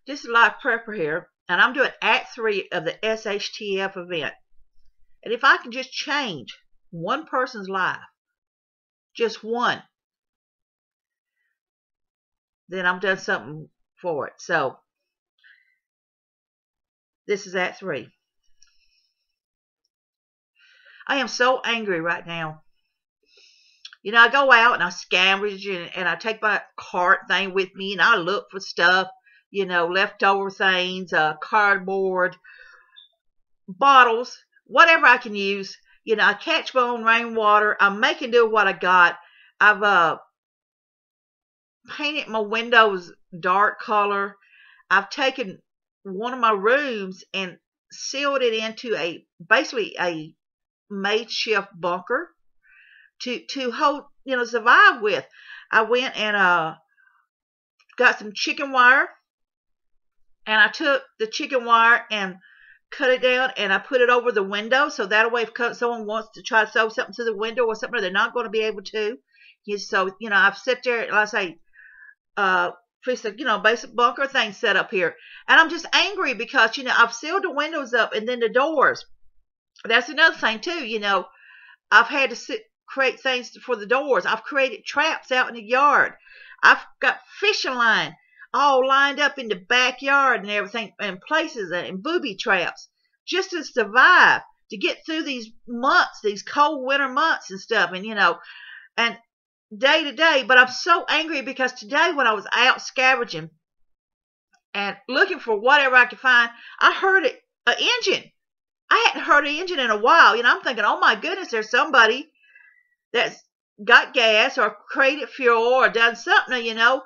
This is live prepper here, and I'm doing Act 3 of the shtf event. And if I can just change one person's life, just one, then I've done something for it. So this is Act 3. I am so angry right now. You know, I go out and I scavenge and I take my cart thing with me and I look for stuff, you know, leftover things, cardboard, bottles, whatever I can use. You know, I catch my own rainwater. I'm making do with what I got. I've painted my windows dark color. I've taken one of my rooms and sealed it into basically a makeshift bunker to hold, you know, survive with. I went and got some chicken wire, and I took the chicken wire and cut it down and I put it over the window, so that way if someone wants to try to sew something to the window or something, they're not going to be able to. So, you know, I've sit there and I say, you know, basic bunker thing set up here. And I'm just angry because, you know, I've sealed the windows up and then the doors. That's another thing too, you know. I've had to create things for the doors. I've created traps out in the yard. I've got fishing line all lined up in the backyard and everything, and places and booby traps, just to survive, to get through these months, these cold winter months and stuff, and you know, and day to day. But I'm so angry because today when I was out scavenging and looking for whatever I could find, I heard an engine. I hadn't heard an engine in a while. You know, I'm thinking, oh my goodness, there's somebody that's got gas or created fuel or done something, you know.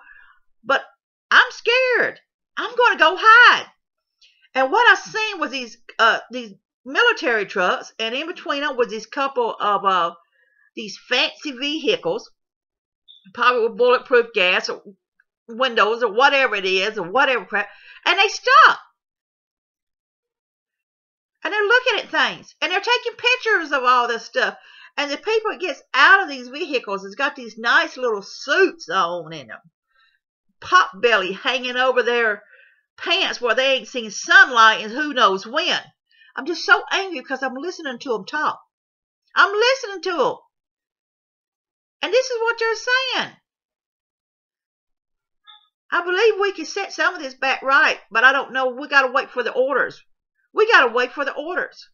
But I'm scared. I'm going to go hide. And what I seen was these military trucks, and in between them was this couple of these fancy vehicles, probably with bulletproof gas or windows or whatever it is or whatever crap. And they stop. And they're looking at things. And they're taking pictures of all this stuff. And the people that gets out of these vehicles has got these nice little suits on in them. Pop belly hanging over their pants where they ain't seen sunlight and who knows when. I'm just so angry because I'm listening to them talk. I'm listening to them. And this is what they're saying. I believe we can set some of this back right, but I don't know. We got to wait for the orders. We got to wait for the orders.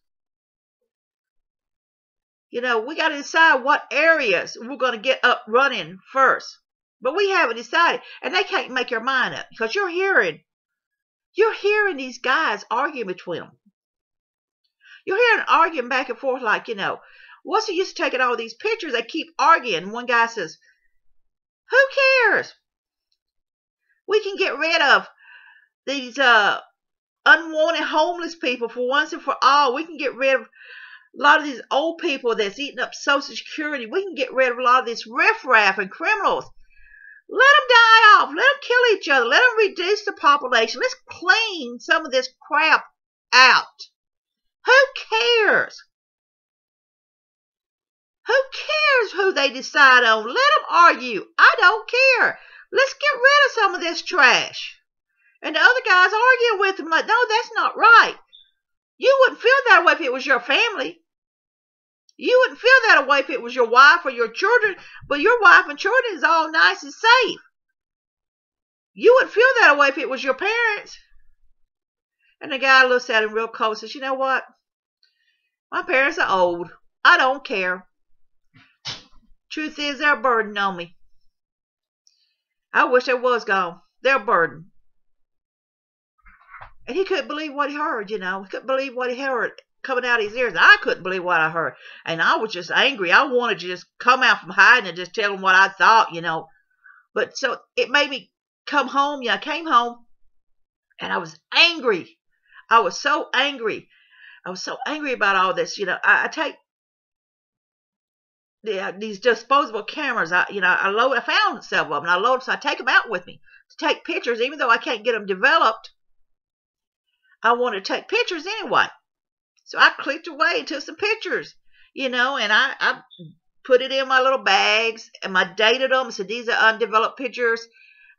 You know, we got to decide what areas we're going to get up running first. But we haven't decided. And they can't make their mind up. Because you're hearing these guys arguing between them. You're hearing arguing back and forth like, you know, what's the use of taking all these pictures? They keep arguing. One guy says, who cares? We can get rid of these unwanted homeless people for once and for all. We can get rid of a lot of these old people that's eating up Social Security. We can get rid of a lot of this riffraff and criminals. Let them die off. Let them kill each other. Let them reduce the population. Let's clean some of this crap out. Who cares? Who cares who they decide on? Let them argue. I don't care. Let's get rid of some of this trash. And the other guys arguing with them like, no, that's not right. You wouldn't feel that way if it was your family. You wouldn't feel that way if it was your wife or your children, but your wife and children is all nice and safe. You wouldn't feel that way if it was your parents. And the guy looks at him real close and says, you know what? My parents are old. I don't care. Truth is, they're a burden on me. I wish they was gone. They're a burden. And he couldn't believe what he heard, you know. He couldn't believe what he heard coming out of his ears. I couldn't believe what I heard. And I was just angry. I wanted to just come out from hiding and just tell him what I thought, you know. But so it made me come home. Yeah, I came home and I was angry. I was so angry. I was so angry about all this. You know, I take these disposable cameras. I found several of them. So I take them out with me to take pictures, even though I can't get them developed. I want to take pictures anyway. So I clicked away and took some pictures, you know, and I put it in my little bags and I dated them. So these are undeveloped pictures.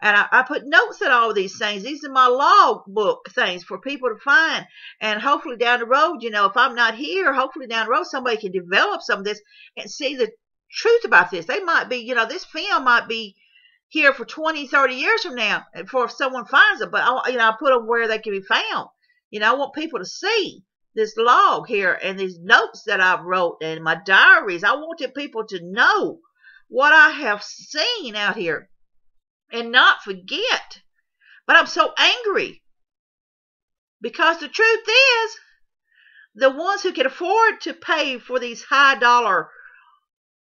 And I put notes in all of these things. These are my log book things for people to find. And hopefully down the road, if I'm not here, hopefully down the road, somebody can develop some of this and see the truth about this. They might be, this film might be here for 20, 30 years from now before if someone finds it. But, I put them where they can be found. I want people to see this log here and these notes that I've wrote and my diaries. I wanted people to know what I have seen out here and not forget. But I'm so angry because the truth is the ones who can afford to pay for these high dollar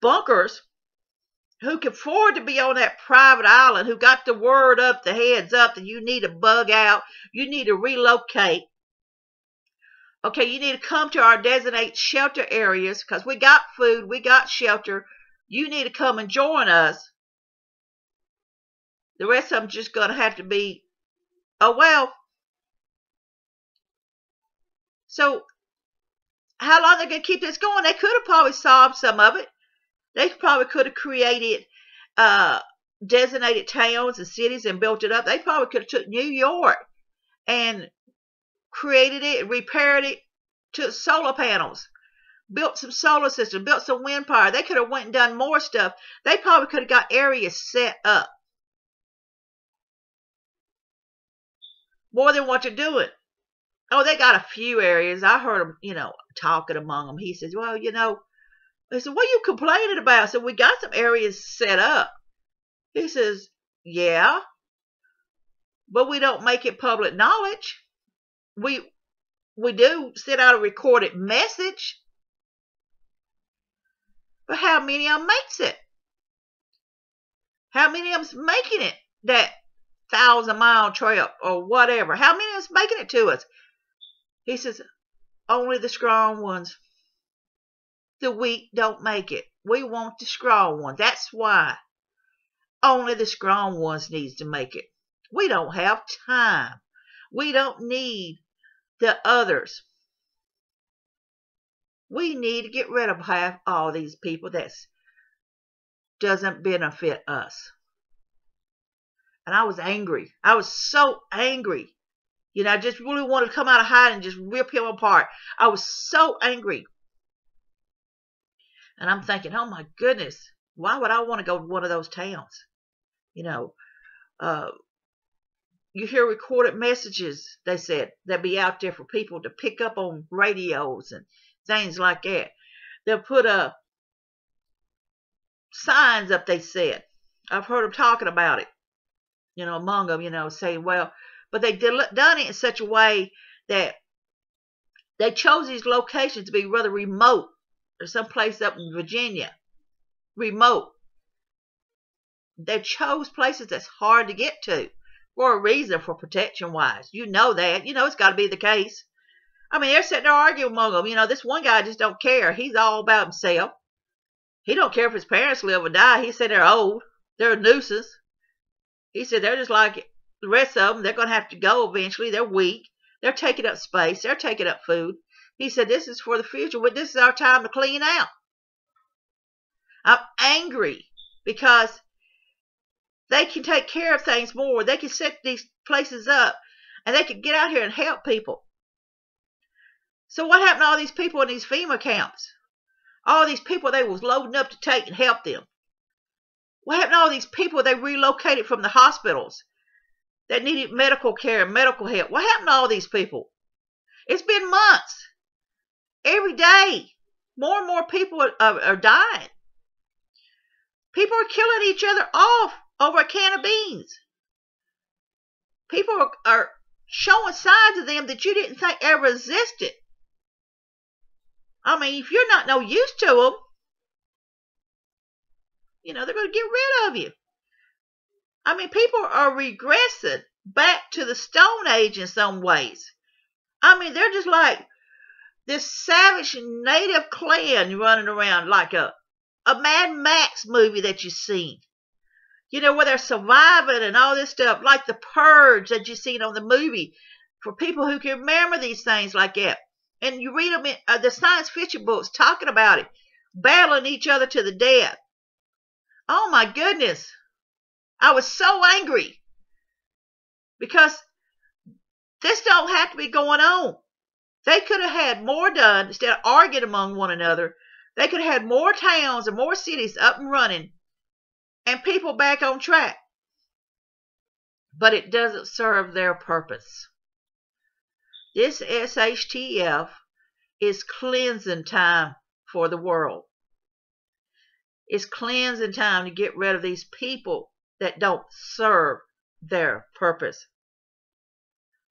bunkers, who can afford to be on that private island, who got the word up, the heads up that you need to bug out, you need to relocate. Okay, you need to come to our designated shelter areas because we got food, we got shelter. You need to come and join us. The rest of them just going to have to be, oh, well. So how long are they going to keep this going? They could have probably solved some of it. They probably could have created designated towns and cities and built it up. They probably could have took New York and created it, repaired it to solar panels, built some solar systems, built some wind power. They could have went and done more stuff. They probably could have got areas set up more than what you're doing. Oh, they got a few areas. I heard them, talking among them. He says, well, they said, what are you complaining about? I said, we got some areas set up. He says, yeah, but we don't make it public knowledge. We do send out a recorded message. But how many of them makes it? How many of them's making it that 1,000-mile trip or whatever? How many of them's making it to us? He says, only the strong ones. The weak don't make it. We want the strong ones. That's why. Only the strong ones needs to make it. We don't have time. We don't need the others. We need to get rid of half all these people that doesn't benefit us. And I was angry. I was so angry. I just really wanted to come out of hiding and just rip him apart. I was so angry. And I'm thinking, oh my goodness, why would I want to go to one of those towns? You hear recorded messages, they said, that be out there for people to pick up on radios and things like that. They'll put signs up, they said. I've heard them talking about it, among them, saying, well, but they done it in such a way that they chose these locations to be rather remote, or someplace up in Virginia, remote. They chose places that's hard to get to for a reason, for protection-wise. You know that. It's got to be the case. I mean, they're sitting there arguing among them. This one guy just don't care. He's all about himself. He don't care if his parents live or die. He said they're old. They're a nuisance. He said they're just like the rest of them. They're going to have to go eventually. They're weak. They're taking up space. They're taking up food. He said this is for the future. But this is our time to clean out. I'm angry because they can take care of things more. They can set these places up and they can get out here and help people. So what happened to all these people in these FEMA camps? All these people they was loading up to take and help them. What happened to all these people they relocated from the hospitals that needed medical care and medical help? What happened to all these people? It's been months. Every day, more and more people are dying. People are killing each other off over a can of beans. People are showing sides of them that you didn't think ever existed. I mean, if you're not no use to them, they're going to get rid of you. I mean, people are regressing back to the Stone Age in some ways. I mean, they're just like this savage native clan running around like a Mad Max movie that you've seen. Where they're surviving and all this stuff, like the Purge that you've seen on the movie, for people who can remember these things like that. And you read them in the science fiction books talking about it, battling each other to the death. Oh my goodness. I was so angry. because this don't have to be going on. They could have had more done instead of arguing among one another. They could have had more towns and more cities up and running and people back on track. But it doesn't serve their purpose. This shtf is cleansing time for the world. It's cleansing time to get rid of these people that don't serve their purpose.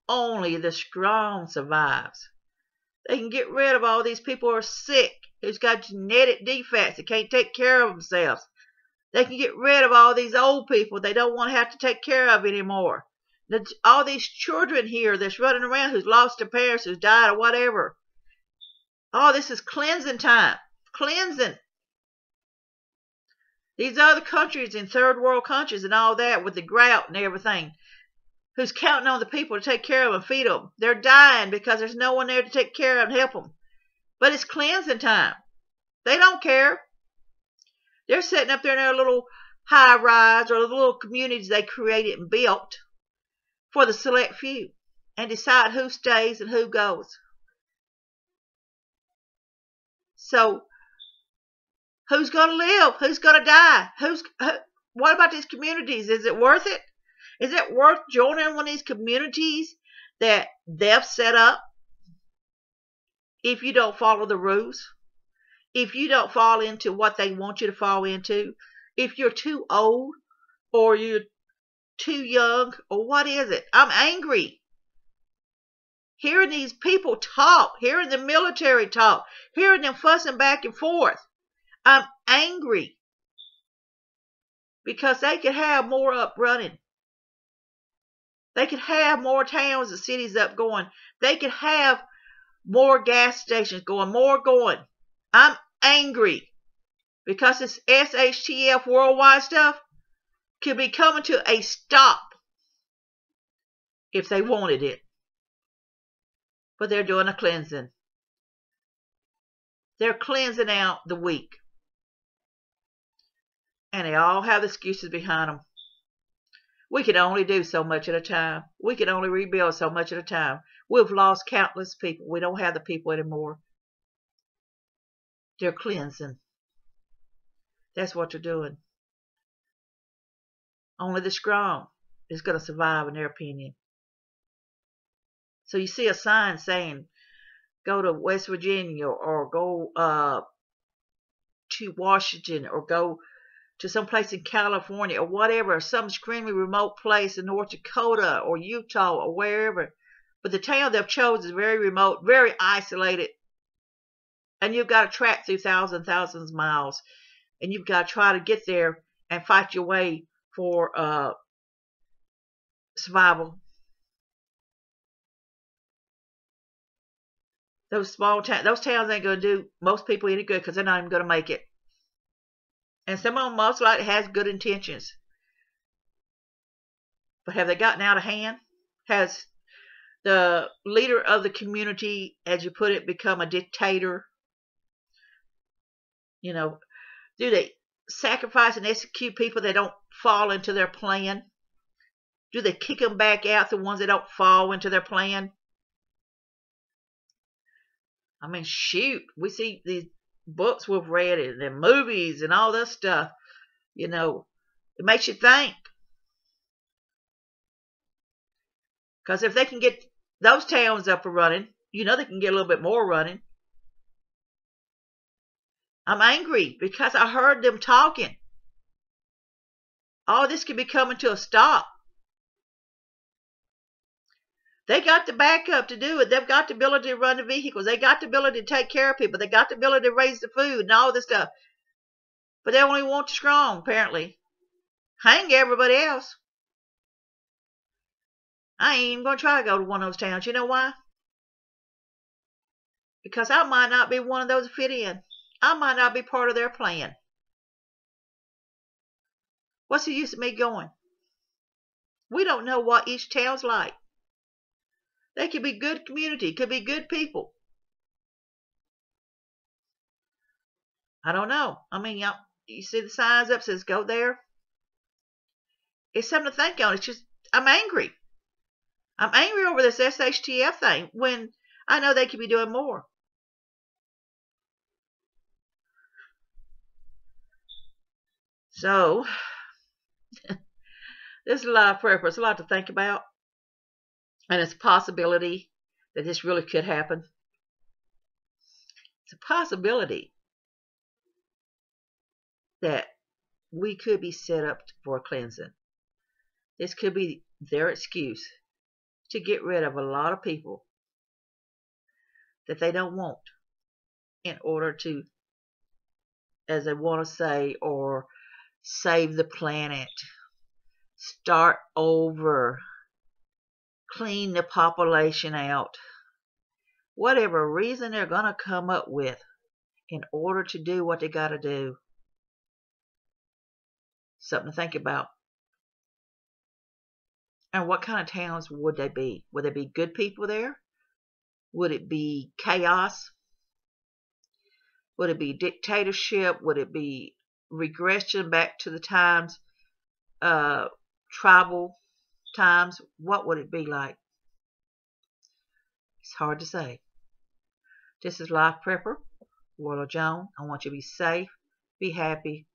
Only the strong survives. They can get rid of all these people who are sick, who's got genetic defects, that can't take care of themselves. They can get rid of all these old people they don't want to have to take care of anymore. All these children here that's running around who's lost their parents, who's died or whatever. All this is cleansing time. Cleansing. These other countries in third world countries and all that with the drought and everything, who's counting on the people to take care of them and feed them. They're dying because there's no one there to take care of them and help them. But it's cleansing time. They don't care. They're sitting up there in their little high-rise or the little communities they created and built for the select few and decide who stays and who goes. So, who's going to live? Who's going to die? What about these communities? Is it worth it? Is it worth joining one of these communities that they've set up if you don't follow the rules? If you don't fall into what they want you to fall into? If you're too old or you're too young or what is it? I'm angry. Hearing these people talk, hearing the military talk, hearing them fussing back and forth. I'm angry because they could have more up running. They could have more towns and cities up going. They could have more gas stations going, more going. I'm angry because this shtf worldwide stuff could be coming to a stop if they wanted it. But they're doing a cleansing. They're cleansing out the weak. And they all have excuses behind them. We can only do so much at a time. We can only rebuild so much at a time. We've lost countless people. We don't have the people anymore. They're cleansing. That's what they're doing. Only the strong is going to survive, in their opinion. So you see a sign saying, go to West Virginia or go to Washington or go to some place in California or whatever, or some extremely remote place in North Dakota or Utah or wherever. But the town they've chosen is very remote, very isolated. And you've got to track through thousands of miles. And you've got to try to get there and fight your way for survival. Those small towns, those towns ain't going to do most people any good because they're not even going to make it. And some of them most likely has good intentions. But have they gotten out of hand? Has the leader of the community, as you put it, become a dictator? You know, do they sacrifice and execute people that don't fall into their plan? Do they kick them back out, the ones that don't fall into their plan? I mean, shoot, we see these books we've read and the movies and all this stuff. You know, it makes you think. Because if they can get those towns up and running, you know they can get a little bit more running. I'm angry because I heard them talking. All this could be coming to a stop. They got the backup to do it. They've got the ability to run the vehicles. They got the ability to take care of people. They got the ability to raise the food and all this stuff. But they only want the strong, apparently. Hang everybody else. I ain't even going to try to go to one of those towns. You know why? Because I might not be one of those that fit in. I might not be part of their plan. What's the use of me going? We don't know what each town's like. They could be good community, could be good people. I don't know. I mean, you see the signs up says go there. It's something to think on. It's just, I'm angry. I'm angry over this shtf thing when I know they could be doing more. So there's a lot of prayer. It's a lot to think about, and it's a possibility that this really could happen. It's a possibility that we could be set up for a cleansing. This could be their excuse to get rid of a lot of people that they don't want in order to, as they want to say, or save the planet, start over, clean the population out. Whatever reason they're going to come up with in order to do what they got to do. Something to think about. And what kind of towns would they be? Would there be good people there? Would it be chaos? Would it be dictatorship? Would it be regression back to the times, tribal times? What would it be like? It's hard to say. This is Life Prepper, Warla Joan. I want you to be safe, be happy,